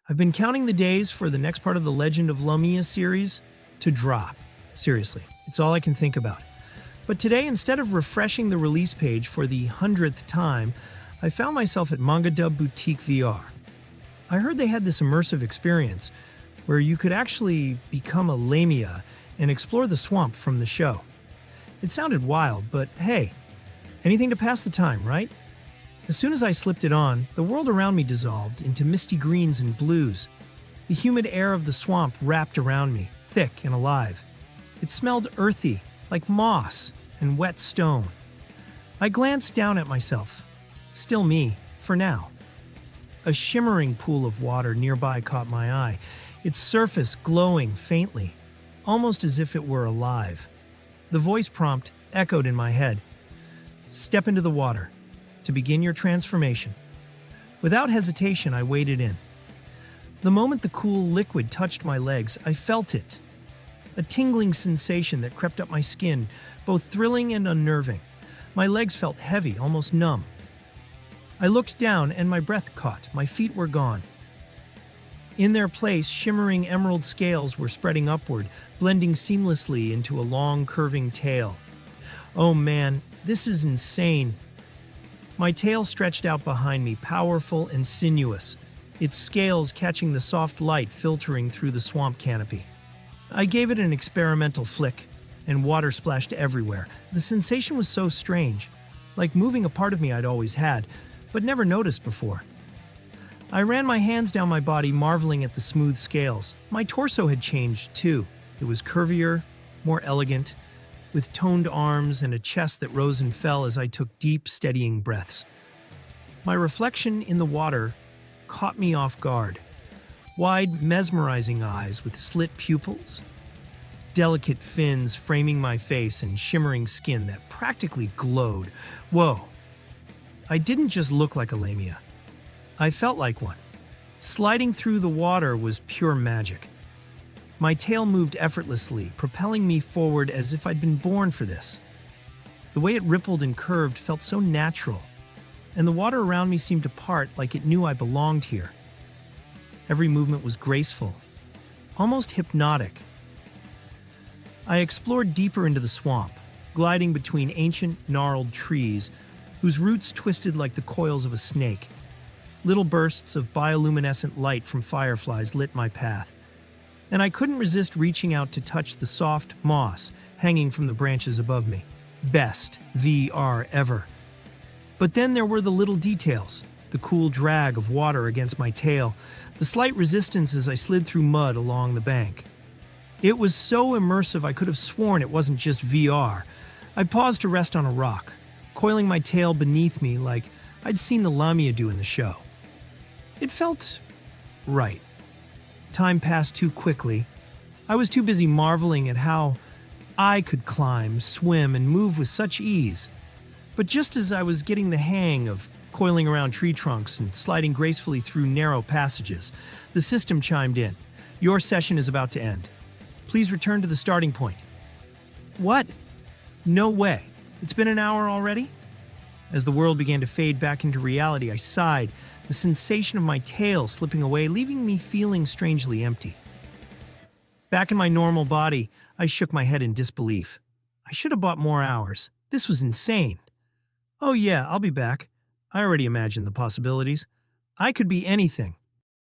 I've been counting the days for the next part of the Legend of LAMIA series to drop. Seriously, it's all I can think about. But today, instead of refreshing the release page for the 100th time, I found myself at Manga Boutique VR. I heard they had this immersive experience where you could actually become a LAMIA and explore the swamp from the show. It sounded wild, but hey, anything to pass the time, right? As soon as I slipped it on, the world around me dissolved into misty greens and blues. The humid air of the swamp wrapped around me, thick and alive. It smelled earthy, like moss and wet stone. I glanced down at myself. Still me, for now. A shimmering pool of water nearby caught my eye, its surface glowing faintly, almost as if it were alive. The voice prompt echoed in my head. Step into the water to begin your transformation. Without hesitation, I waded in. The moment the cool liquid touched my legs, I felt it. A tingling sensation that crept up my skin, both thrilling and unnerving. My legs felt heavy, almost numb. I looked down and my breath caught. My feet were gone. In their place, shimmering emerald scales were spreading upward, blending seamlessly into a long, curving tail. Oh man, this is insane. My tail stretched out behind me, powerful and sinuous, its scales catching the soft light filtering through the swamp canopy. I gave it an experimental flick, and water splashed everywhere. The sensation was so strange, like moving a part of me I'd always had, but never noticed before. I ran my hands down my body, marveling at the smooth scales. My torso had changed, too. It was curvier, more elegant, with toned arms and a chest that rose and fell as I took deep, steadying breaths. My reflection in the water caught me off guard. Wide, mesmerizing eyes with slit pupils, delicate fins framing my face, and shimmering skin that practically glowed. Whoa! I didn't just look like a LAMIA. I felt like one. Sliding through the water was pure magic. My tail moved effortlessly, propelling me forward as if I'd been born for this. The way it rippled and curved felt so natural, and the water around me seemed to part like it knew I belonged here. Every movement was graceful, almost hypnotic. I explored deeper into the swamp, gliding between ancient, gnarled trees whose roots twisted like the coils of a snake. Little bursts of bioluminescent light from fireflies lit my path, and I couldn't resist reaching out to touch the soft moss hanging from the branches above me. Best VR ever. But then there were the little details, the cool drag of water against my tail, the slight resistance as I slid through mud along the bank. It was so immersive I could have sworn it wasn't just VR. I paused to rest on a rock, coiling my tail beneath me like I'd seen the LAMIA do in the show. It felt right. Time passed too quickly. I was too busy marveling at how I could climb, swim, and move with such ease. But just as I was getting the hang of coiling around tree trunks and sliding gracefully through narrow passages, the system chimed in. Your session is about to end. Please return to the starting point. What? No way. It's been an hour already? As the world began to fade back into reality, I sighed, the sensation of my tail slipping away, leaving me feeling strangely empty. Back in my normal body, I shook my head in disbelief. I should have bought more hours. This was insane. Oh yeah, I'll be back. I already imagined the possibilities. I could be anything.